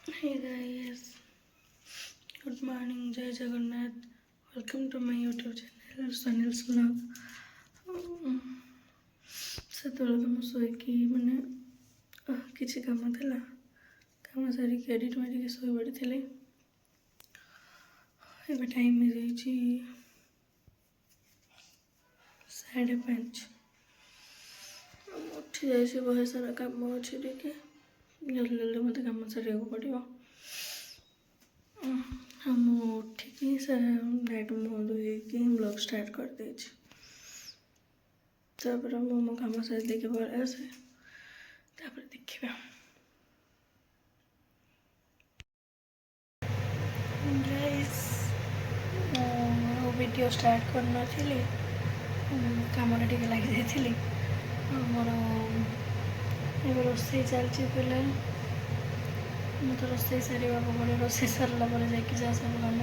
Hey guys, good morning, Jai Jagannath. Welcome to my YouTube channel, Sunil's Vlog. ସେତେବେଳେ ତ ମୁଁ ଶୋଇକି ମାନେ କିଛି କାମ ଥିଲା, କାମ ସାରିକି ଏଡ଼ିଟ୍ ମାରିକି ଶୋଇପଡ଼ିଥିଲି। ଏବେ ଟାଇମ୍ ହେଇଯାଇଛି 5:30। ଉଠି ଯାଇଛି, ବହୁତ ସାରା କାମ ଅଛି ଟିକେ, ଜଲ୍ଦି ଜଲ୍ଦି ମୋତେ କାମ ସାରିବାକୁ ପଡ଼ିବ। ମୁଁ ଉଠିକି ଡାଇରେକ୍ଟ ମୁହଁ ଧୋଇକି ବ୍ଲଗ୍ ଷ୍ଟାର୍ଟ କରିଦେଇଛି। ତାପରେ ମୁଁ ମୋ କାମ ସାରି ଦେଇକି ପଳେଇ ଆସେ, ତାପରେ ଦେଖିବା। ଗାଇସ୍, ମୁଁ ଭିଡ଼ିଓ ଷ୍ଟାର୍ଟ କରିନଥିଲି, କାମରେ ଟିକେ ଲାଗିଯାଇଥିଲି। ମୋର ଏବେ ରୋଷେଇ ଚାଲିଛି ପିଲା। ମୁଁ ତ ରୋଷେଇ ସାରିବାକୁ ପଡ଼ିବ, ରୋଷେଇ ସାରିଲା ପରେ ଯାଇକି ଯାହା ସବୁ କାମ।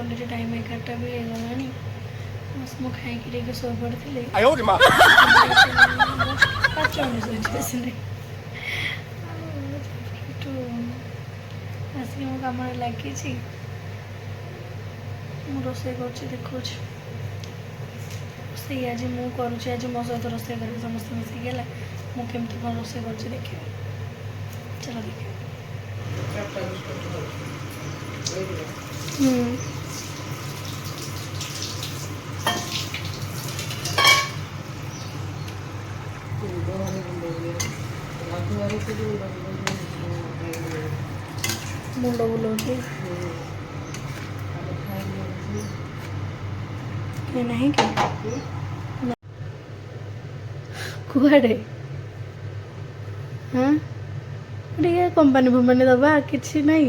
ଅଲରେଡ଼ି ଟାଇମ୍ 11ଟା ବି ହେଇଗଲାଣି। ମୁଁ ଖାଇକି ଟିକେ ଶୋଇପଡ଼ିଥିଲି। 5 ମିନିଟ୍ ଶୋଇଛି, ବେଶୀ ନାହିଁ। ସେଠୁ ଆସିକି ମୋ କାମରେ ଲାଗିଛି। ମୁଁ ରୋଷେଇ କରୁଛି, ଦେଖାଉଛି। ରୋଷେଇ ଆଜି ମୁଁ କରୁଛି, ଆଜି ମୋ ସହିତ ରୋଷେଇ କରିବି ସମସ୍ତେ ମିଶିକି, ହେଲା। ମୁଁ କେମିତି କ'ଣ ରୋଷେଇ କରୁଛି ଦେଖିବା, ଚାଲ ଦେଖିବା। ମୁଣ୍ଡ ବୁଲଉଛି ନାହିଁ କି? କୁଆଡ଼େ ଟିକେ କମ୍ପାନୀ ଫମ୍ପାନୀ ଦେବା, କିଛି ନାହିଁ।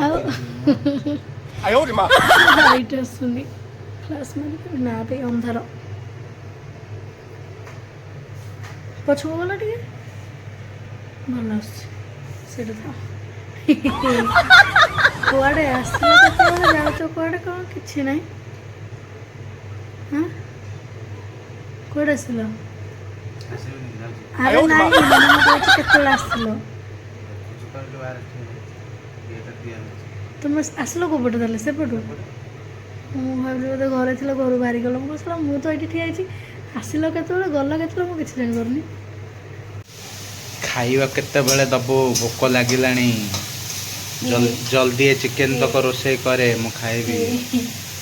ଆଉ ଲାଇଟ୍ ଆସୁନି, ଫ୍ଲାସ୍ ମାରିକି ନା ବି ଅନ୍ଧାର। ପଛକୁ ଗଲା ଟିକେ ଭଲ ଆସୁଛି, ସେଇଟା ଥାଉ। କୁଆଡ଼େ ଆସିଲ, କେତେବେଳେ ଯାଉଛ, କୁଆଡ଼େ କ'ଣ କିଛି ନାହିଁ। କୁଆଡ଼େ ଆସିଲ? ଆରେ ନାଇଁ, ମୁଁ କହୁଛି କେତେବେଳେ ଆସିଲ? ତୁମେ ଆସିଲ କେଉଁପଟେ ତାହେଲେ? ସେପଟୁ? ମୁଁ ଭାବିଲି ବୋଧେ ଘରେ ଥିଲ, ଘରୁ ବାହାରିଗଲ। ମୁଁ କହୁଥିଲା ମୁଁ ତ ଏଇଠି ଠିଆ ହେଇଛି, ଆସିଲ କେତେବେଳେ, ଗଲ କେତେବେଳେ, ମୁଁ କିଛି ଜାଣିପାରୁନି। ଖାଇବା କେତେବେଳେ ଦବୁ? ଭୋକ ଲାଗିଲାଣି, ଜଲ୍ଦି ଚିକେନ୍ ତକ ରୋଷେଇ କରେ, ମୁଁ ଖାଇବି।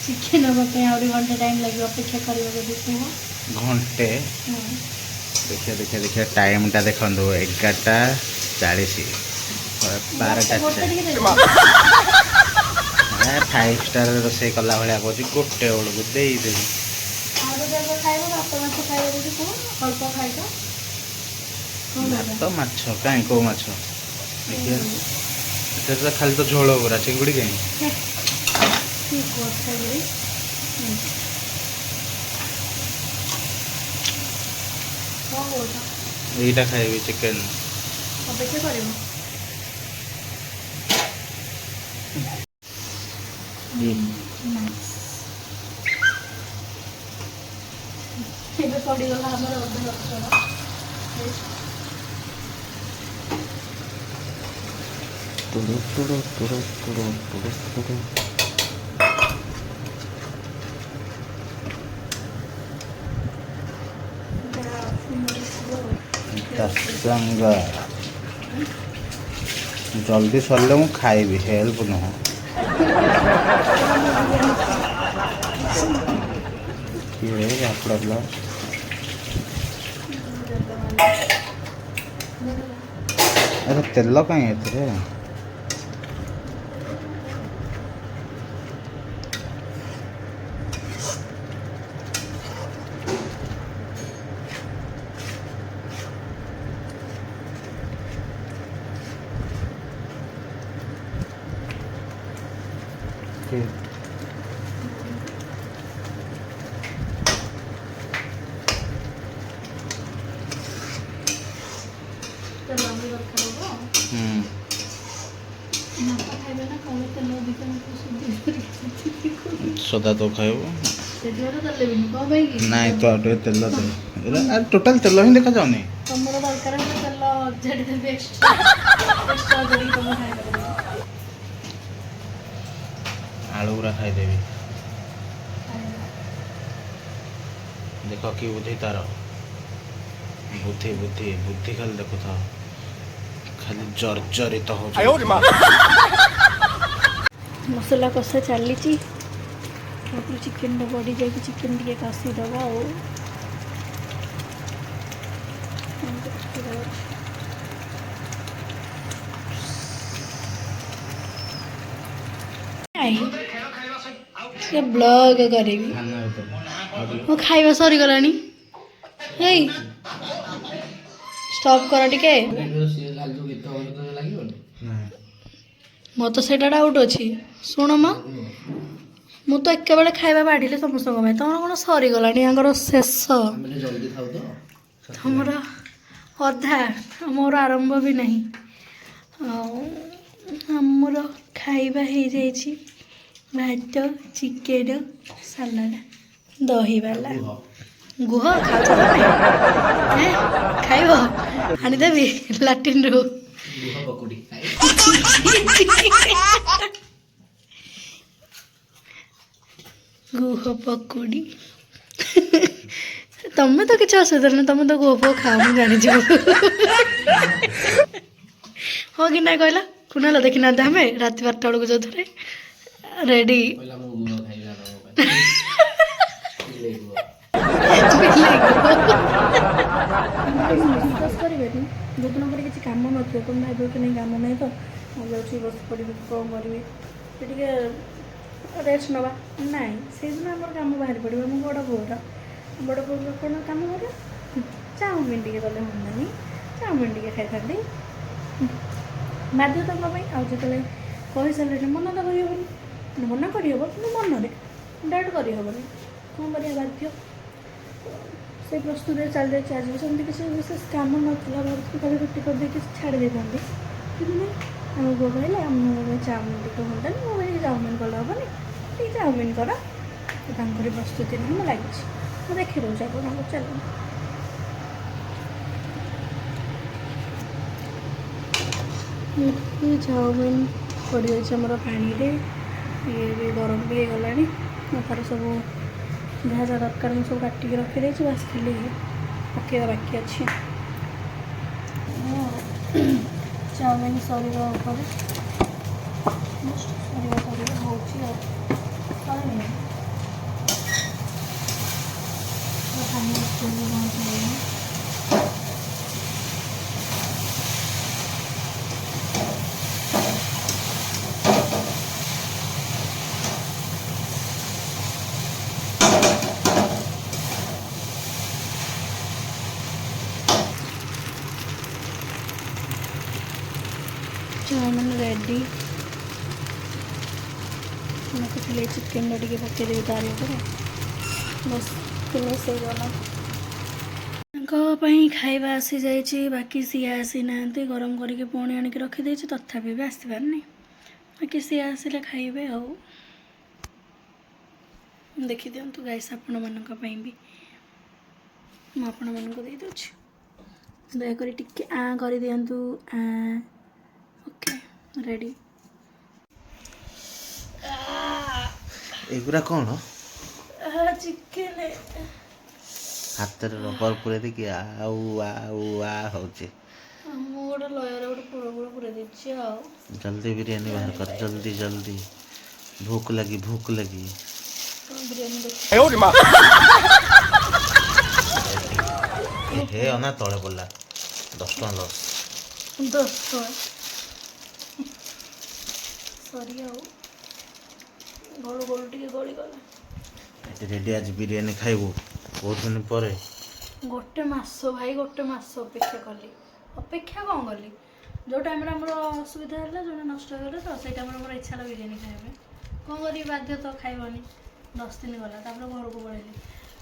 ଚିକେନ୍ ହେବା ପାଇଁ ଆହୁରି ଘଣ୍ଟେ ଟାଇମ୍ ଲାଗିବ, ଅପେକ୍ଷା କରିବା ଯଦି କୁହ। ଘଣ୍ଟେ? ଦେଖିଆ ଟାଇମ୍ଟା ଦେଖନ୍ତୁ, 11:40। 12ଟା 5 ଷ୍ଟାର ରୋଷେଇ କଲା ଭଳିଆ କହୁଛି, 1 ବେଳକୁ ଦେଇଦେବି। ଭାତ ମାଛ କାହିଁ, କେଉଁ ମାଛ? ଦେଖିବା ଖାଲି ତ ଝୋଳ ପୁରା, ଚିଙ୍ଗୁଡ଼ି କାହିଁ? ଏଇଟା ଖାଇବି, ଚିକେନ୍। ଅପେକ୍ଷା କରିବ। ଏବେ ପଡ଼ିଗଲା ଆମର ଅଧା ରସୁଣ। ଜଲ୍ଦି ସରିଲେ ମୁଁ ଖାଇବି, ହେଲ୍ପ ନୁହଁ। ଆରେ ତେଲ କାହିଁ ଏଥିରେ? ସଦା ତ ଖାଇବୁ? ନାଇଁ ତ ଆଉ ଟିକେ ତେଲ ଦେ। ଟୋଟାଲ ତେଲ ହିଁ ଦେଖାଯାଉନି। ତମର ଦରକାର ହେଲେ ତେଲ ଅଜାଡ଼ି ଦେବି ଏକ୍ସଟ୍ରା ଅଜାଡ଼ିକି ତମେ ଖାଇପାରିବ। ଆଳୁ ଗୁରା ଖାଇଦେବି। ଦେଖ କି ବୁଦ୍ଧି ତାର, ବୁଦ୍ଧି ବୁଦ୍ଧି ବୁଦ୍ଧି ଖାଲି ଦେଖୁଥାଅ, ଖାଲି ଜର୍ଜରିତ ହଉଛି। ମସଲା କଷା ଚାଲିଛି, ତାପରେ ଚିକେନଟା ବଢ଼ି ଯାଇକି ଚିକେନ ଟିକେ କଷିଦେବା ଆଉ। ବ୍ଲଗ କରିବି ମୋ ଖାଇବା ସରିଗଲାଣି। ହେଇ ଷ୍ଟପ୍ କର ଟିକେ, ମୋର ତ ସେଇଟା ଡାଉଟ୍ ଅଛି। ଶୁଣ ମ, ମୁଁ ତ ଏକେବେଳେ ଖାଇବା ବାଢ଼ିଲି ସମସ୍ତଙ୍କ ପାଇଁ, ତମର କ'ଣ ସରିଗଲାଣି? ୟାଙ୍କର ଶେଷ, ତମର ଅଧା, ମୋର ଆରମ୍ଭ ବି ନାହିଁ। ଆଉ ଆମର ଖାଇବା ହେଇଯାଇଛି ଭାତ, ଚିକେନ, ସାଲାଡ଼, ଦହିବାଲା। ଗୁହ ଖାଉଛ ତମେ? ଖାଇବ? ଆଣିଦେବି ଲାଟିନ୍ରୁ। ଗୁହ ପକୁଡ଼ି। ତମେ ତ କିଛି ଅସୁବିଧା ନାହିଁ, ତମେ ତ ଗୁହ ଫୁହ ଖାଅ, ମୁଁ ଜାଣିଯିବ। ହଁ କି ନାଇଁ କହିଲା? କୁନାଲ ଦେଖିନାହାନ୍ତି ଆମେ ରାତି 12ଟା ବେଳକୁ ଯୋଉଥିରେ ରେଡ଼ି। ବିଶ୍ୱାସ କରିବେନି, ଯୋଉଦିନ ପରେ କିଛି କାମ ନଥିବ, ତମେ ଭାବିବ କି ନାଇଁ କାମ ନାହିଁ ତ ମୁଁ ଯାଉଛି ବସି ପଡ଼ିବି, କ'ଣ କରିବି, ଟିକେ ରେଷ୍ଟ ନେବା। ନାଇଁ, ସେଇଦିନ ଆମର କାମ ବାହାରି ପଡ଼ିବ। ଆମ ବଡ଼ ପୁଅର କ'ଣ କାମ କରିବ? ଚାଉମିନ ଟିକେ କଲେ ହୁଅନ୍ତାନି, ଚାଉମିନ ଟିକେ ଖାଇଥାନ୍ତି, ବାଧ୍ୟତାଙ୍କ ପାଇଁ। ଆଉ ଯେତେବେଳେ କହିସାରିଲେଣି ମନା ତ କରିହେବନି, ମନା କରିହେବ କିନ୍ତୁ ମନରେ ଡାଇରେକ୍ଟ କରିହେବନି, କ'ଣ କରିବା, ବାଧ୍ୟ। ସେଇ ପ୍ରସ୍ତୁତିରେ ଚାଲିଯାଇଛି। ଆଜି ବି ସେମିତି କିଛି ବିଶେଷ କାମ ନଥିଲା, ଭାବୁଥିଲି ଖାଲି ରୁଟି କରିଦେଇକି ଛାଡ଼ି ଦେଇଥାନ୍ତି, କିନ୍ତୁ ନାଇଁ, ଆମ ପୁଅ କହିଲେ ଆମ ଚାଉମିନ ଟିକେ ହୁଅନ୍ତାନି, ମୁଁ କହିଲି ଚାଉମିନ କଲେ ହେବନି, ଟିକେ ଚାଉମିନ କର। ତାଙ୍କରି ପ୍ରସ୍ତୁତିରେ ହିଁ ମୁଁ ଲାଗିଛି, ମୁଁ ଦେଖି ଦେଉଛି ଆପଣଙ୍କୁ। ଚାଲନ୍ତୁ। ଚାଉମିନ ପଡ଼ିଯାଇଛି ଆମର ପାଣିରେ, ଇଏ ବି ଗରମ ବି ହେଇଗଲାଣି। ତାର ସବୁ ଯାହା ଯାହା ଦରକାର ମୁଁ ସବୁ କାଟିକି ରଖିଦେଇଛି, ବାସ୍ ଖାଲି ପକାଇବା ବାକି ଅଛି। ଚାଉମିନ ସରିବା ଉପରେ, ସରିବା ହେଉଛି ଆଉ। Chowmein ready. ରଖିଥିଲି ଚିକେନଟା ଟିକେ ପକାଇଦେବି ତାରି ଉପରେ, ବସ୍ ଫିନିସ୍ ହେଇଗଲା। ତାଙ୍କ ପାଇଁ ଖାଇବା ଆସିଯାଇଛି, ବାକି ସିଏ ଆସିନାହାନ୍ତି। ଗରମ କରିକି ପୁଣି ଆଣିକି ରଖିଦେଇଛି, ତଥାପି ବି ଆସିପାରିନି। ବାକି ସିଏ ଆସିଲେ ଖାଇବେ ଆଉ। ଦେଖିଦିଅନ୍ତୁ ଗାଇସ୍, ଆପଣମାନଙ୍କ ପାଇଁ ବି ମୁଁ ଆପଣମାନଙ୍କୁ ଦେଇଦେଉଛି। ଦୟାକରି ଟିକେ କରିଦିଅନ୍ତୁ। Okay, ready. ଏଗୁରା କ'ଣ? ଚିକେନ। ହାତରେ ରବର ପୁରେଇ ଦେଇକି ଆଉ ହଉଛି। ମୁଁ ଗୋଟେ ଲୟରେ ଗୋଟେ ପୁର ପୁରେଇ ଦେଇଛି ଆଉ। ଜଲ୍ଦି ବିରିୟାନୀ ବାହାର କର, ଜଲ୍ଦି ଜଲ୍ଦି, ଭୁକ ଲାଗି ଭୁକ ଲାଗି। ହେ ଅନା ତଳେ ପଡ଼ିଲା, 10 ଟଙ୍କା ଲସ୍। 10 ଟଙ୍କା ସରି, ଆଉ ଗଳୁ ଗଳୁ ଟିକେ ଗଳିଗଲା। ରେଡ଼ି, ଆଜି ବିରିୟାନୀ ଖାଇବୁ ବହୁତ ଦିନ ପରେ। ଗୋଟେ ମାସ ଭାଇ, ଗୋଟେ ମାସ ଅପେକ୍ଷା କଲି। ଅପେକ୍ଷା କ'ଣ କଲି, ଯେଉଁ ଟାଇମ୍ରେ ଆମର ଅସୁବିଧା ହେଲା, ଯେଉଁଟା ନଷ୍ଟ ହେଇଗଲା, ତ ସେଇ ଟାଇମ୍ରେ ମୋର ଇଚ୍ଛା ହେଲା ବିରିୟାନୀ ଖାଇବା ପାଇଁ। କ'ଣ କରିବି, ବାଧ୍ୟ ତ, ଖାଇବନି। 10 ଦିନ ଗଲା, ତାପରେ ଘରକୁ ପଳେଇଲି।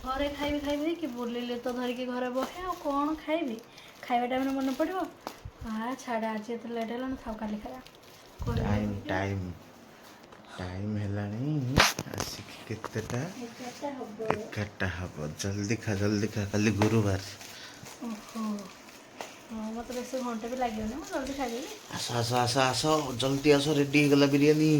ଘରେ ଖାଇବି ଖାଇବି ହେଇକି ବୁଲିଲେ ତ ଧରିକି ଘରେ ବହେ, ଆଉ କ'ଣ ଖାଇବି। ଖାଇବା ଟାଇମ୍ରେ ମନେ ପଡ଼ିବ, ଛାଡ଼ ଆଜି ଏତେ ଲେଟ୍ ହେଲାଣି, ଥାଉ କାଲି ଖାଇବା। ଟାଇମ୍ टाइम हेलानी आसिक केतेटा 11ଟା ହବ। 11टा हब जल्दी खा खाली गुरुवार ଓହୋ ହଁ ମୋତେ ବେଶୀ ଘଣ୍ଟେ ବି ଲାଗିବନି ମୁଁ ଜଲ୍ଦି ଖାଇଦେବି। आस आस आस आस जल्दी आस रेडी हो गला बिरयानी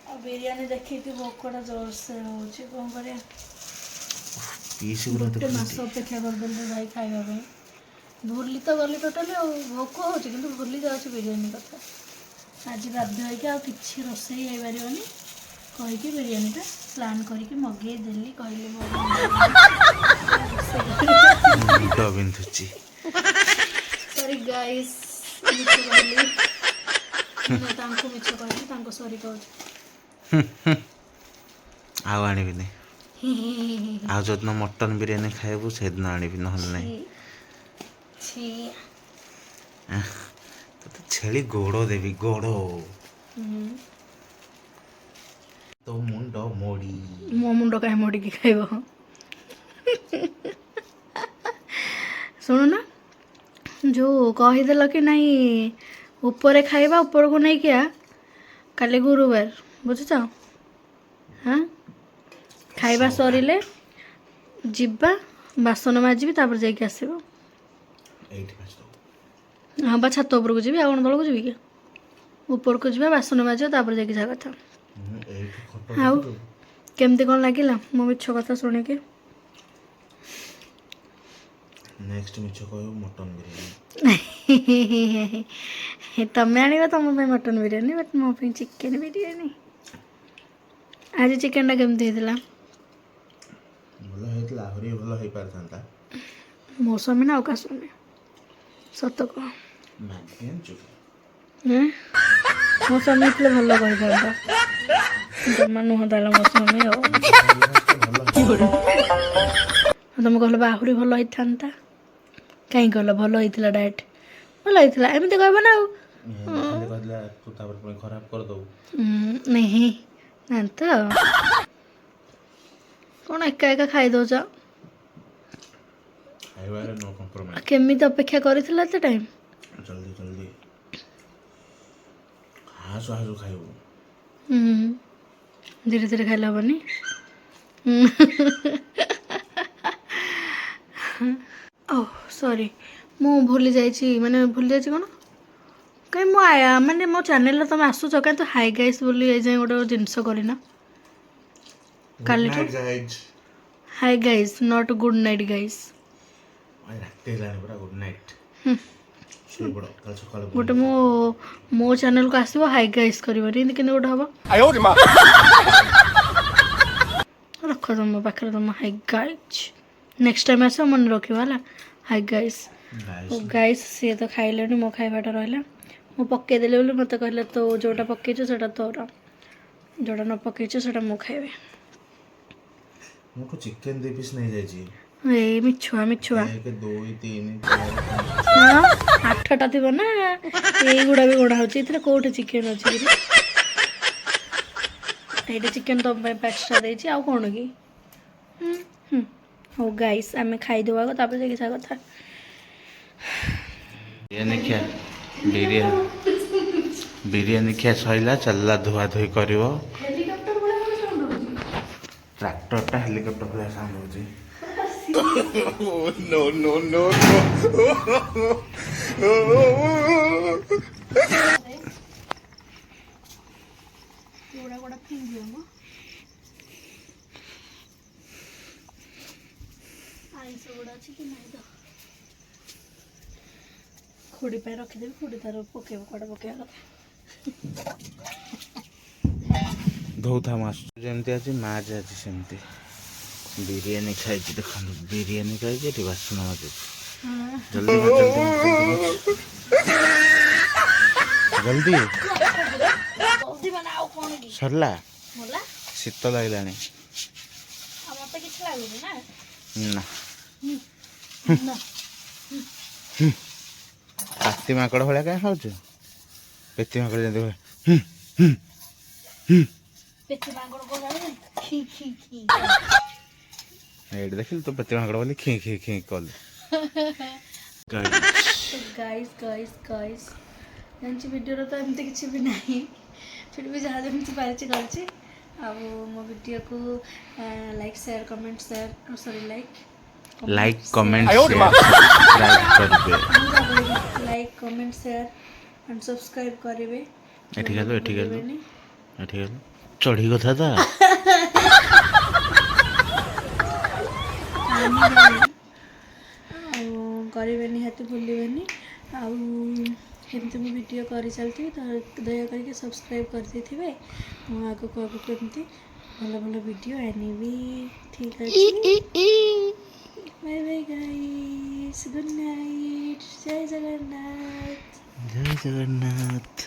ଆଉ ବିରିୟାନୀ ଦେଖିକି ଭୋକଟା ଜୋରସେ ହେଉଛି କ'ଣ କରିବା। पीस ଗୋଟେ ମାସ ଅପେକ୍ଷା କରିଦେଲି ଭାଇ ଖାଇବା ପାଇଁ। ଭୁଲି ତ ଗଲି ଟୋଟାଲି ଆଉ ଭୋକ ହେଉଛି କିନ୍ତୁ ଭୁଲି ଯାଉଛି ବିରିୟାନୀ କଥା। ଆଜି ବାଧ୍ୟ ହେଇକି ଆଉ କିଛି ରୋଷେଇ ହେଇପାରିବନି କହିକି ବିରିୟାନୀଟା ପ୍ଲାନ୍ କରିକି ମଗେଇ ଦେଲି। କହିଲି ମୋ मुंड बिंधुची ସରି ଗାଇସ୍ ମିଛ କହିଲି। ମୁଁ ତାଙ୍କୁ ମିଛ କହିଲି ତାଙ୍କୁ ସରି କହୁଛି। आउ आनिबिनी आउ जोदिन मटन बिरयानी खाइबु सेदिन आनिबि नहले नाही छी तो छेली गोड़ देवी गोड़ तो मुंड मोड़ी ମୋ ମୁଣ୍ଡ କାହିଁ ମୋଡ଼ିକି ଖାଇବ। ଶୁଣୁନା ଯେଉଁ କହିଦେଲ କି ନାଇଁ ଉପରେ ଖାଇବା ଉପରକୁ ନେଇକି ଆ କାଲି ଗୁରୁବାର ବୁଝୁଛ ହଁ। ଖାଇବା ସରିଲେ ଯିବା ବାସନ ମାଜିବି ତାପରେ ଯାଇକି ଆସିବ। एठी बस दो ହଁ ବା ଛାତ ଉପରକୁ ଯିବି ଆଉ କ'ଣ ତଳକୁ ଯିବି କି ଉପରକୁ ଯିବା ବାସନ ମାଜିବା तापर ଯାଇକି ଯାହା କଥା। एठी खट ଆଉ କେମିତି କ'ଣ ଲାଗିଲା ମୋ ମିଛ କଥା ଶୁଣିକି। नेक्स्ट मिछ कहू मटन बिरयानी ତମେ ଆଣିବ ତମ ପାଇଁ ମଟନ ବିରିୟାନୀ ବଟ୍ ମୋ ପାଇଁ ଚିକେନ ବିରିୟାନୀ। ଆଜି ଚିକେନଟା କେମିତି ହେଇଥିଲା? ଭଲ ହେଇଥିଲା ଆହୁରି ଭଲ ହେଇ ପାରିଥାନ୍ତା। ମୋ ସ୍ୱାମୀ ନା ଆଉ କାହା ସ୍ୱାମୀ ସତ କହ। ମାଗେନ୍ ଚୁପ ମୋ ସ୍ୱାମୀ ଥିଲେ ଭଲ କହିଥାନ୍ତା ଜମା ନୁହଁ ତାହେଲେ ମୋ ସ୍ୱାମୀ ଆଉ। ତମେ କହିଲ ବା ଆହୁରି ଭଲ ହେଇଥାନ୍ତା କାହିଁ କହିଲ ଭଲ ହେଇଥିଲା ଡାଏଟ୍ ଭଲ ହେଇଥିଲା ଏମିତି କହିବ ନା ଆଉ। ଖାଲି କହିଲା ତୁ ତାପରେ ପୁଣି ଖରାପ କରିଦବୁ ନାହିଁ ନା ତ କ'ଣ ଏକା ଏକା ଖାଇଦେଉଛ। ଖାଇବାରେ नो कॉम्प्रोमाइज। କେମିତି ଅପେକ୍ଷା କରିଥିଲା ଏତେ ଟାଇମ୍? जल्दी जल्दी हासु हासु खाइबु ଧୀରେ ଧୀରେ ଖାଇଲେ ହବନି। ଓହ ସରି ମୁଁ ଭୁଲି ଯାଇଛି ମାନେ ଭୁଲି ଯାଇଛି କ'ଣ କାହିଁ ମୁଁ ମାନେ ମୋ ଚ୍ୟାନେଲରେ ତମେ ଆସୁଛ କାହିଁ ତ ହାଇ ଗାଇସ୍ ବୋଲି ଏ ଯାଏଁ ଗୋଟେ ଜିନିଷ କରିନ କାଲିଠୁ। Hi guys not good night guys. आज रात हेलानी पुरा गुड नाइट सोई पड़ कल सकाळ ଗୋଟେ ମୋ ଚ୍ୟାନେଲକୁ ଆସିବ ହାଇ ଗାଇସ୍ କରିବନି ଏମିତି କେମିତି ଗୋଟେ ହବ। ରଖ ତମ ପାଖରେ ତମ ହାଇ ଗାଇସ୍ ନେକ୍ସଟ ଟାଇମ୍ ଆସିବ ମନେ ରଖିବ ହେଲା ହାଇ ଗାଇସ୍। ଗାଇସ୍ ସିଏ ତ ଖାଇଲେଣି ମୋ ଖାଇବାଟା ରହିଲା ମୁଁ ପକେଇଦେଲି ବୋଲି ମୋତେ କହିଲେ ତୋ ଯେଉଁଟା ପକେଇଛୁ ସେଇଟା ତୋର ଯେଉଁଟା ନ ପକେଇଛୁ ସେଇଟା ମୁଁ ଖାଇବି। ମୁଁ ତ ଚିକେନ 2 ପିସ୍ ନେଇ ଯାଇଛି। ଏଇ ମିଛୁଆ 1 2 3 ହଁ 8ଟା ଥିବ ନା ଏଇଗୁଡ଼ା ବି ଗଣା ହେଉଛି ଏଥିରେ କେଉଁଠି ଚିକେନ୍ ଅଛି କି? ଏଇଟା ଚିକେନ୍ ତମ ପାଇଁ ଏକ୍ସଟ୍ରା ଦେଇଛି ଆଉ କ'ଣ କି? ହଉ ଗାଇସ୍ ଆମେ ଖାଇଦେବା ଆଗ ତାପରେ ଯାଇକି ଯାହା କଥା। ବିରିୟାନୀ ଖିଆ ସଇଲା ଚାଲିଲା ଧୁଆ ଧୁଇ କରିବ। ହେଲିକପ୍ଟର ଭଳିଆ କ'ଣ ସାଉଣ୍ଡ ହେଉଛି? ट्रैक्टरटा हेलिकॉप्टर भलिया साउंड होची। ଗୋଡ଼ା ଗୋଡ଼ା ଫିଙ୍ଗିବ ମ ଆଇଁଷ ଗୁଡ଼ା ଅଛି କି ନାହିଁ ତ ଖୁଡ଼ି ପାଇଁ ରଖିଦେବି ଖୁଡ଼ି ତାର ପକେଇବ କୁଆଡ଼େ ପକେଇବା କଥା। ଧଉଥା ମାସ ଯେମିତି ଅଛି ମାଛ ଅଛି ସେମିତି ବିରିୟାନୀ ଖାଇଛି ଦେଖନ୍ତୁ ବିରିୟାନୀ ଖାଇଛି ଏଠି ବାସନ ମାଜୁଛି ଜଲ୍ଦି ଜଲ୍ଦି ସରିଲା ଶୀତ ଲାଗିଲାଣି ମତେ କିଛି ଲାଗୁନି ନା ପାତି ମାଙ୍କଡ଼ ଭଳିଆ କାହିଁ ଖାଉଛୁ ପେତି ମାଙ୍କଡ଼ ଯେମିତି ହୁଏ ଏଇଠି ଦେଖିଲୁ ତୁ ପେତି ମାଙ୍କଡ଼ ବୋଲି ଖି ଖି ଖି କଲୁ तो गाइस ଜାଣିଛି ଭିଡ଼ିଓର ତ ଏମିତି କିଛି ବି ନାହିଁ, ଫିର୍ ବି ଯାହା ଯେମିତି ପାରିଛି କରିଛି। ଆଉ ମୋ ଭିଡ଼ିଓକୁ like share comment like comment subscribe କରିବେ। Like comment share and subscribe କରିବେ। ଏଠି ଚଢ଼ି କଥା ତ ଆଉ କରିବେ ନିହାତି ଭୁଲିବେନି। ଆଉ କେମିତି ମୁଁ ଭିଡ଼ିଓ କରିଚାଲିଥିବି ତ ଦୟାକରିକି ସବସ୍କ୍ରାଇବ କରିଦେଇଥିବେ। ମୁଁ ଆଗକୁ ଏମିତି ଭଲ ଭଲ ଭିଡ଼ିଓ ଆଣିବି। ଠିକ୍ ଅଛି, bye bye guys, good night, ଜୟ ଜଗନ୍ନାଥ। ଜୟ ଜଗନ୍ନାଥ।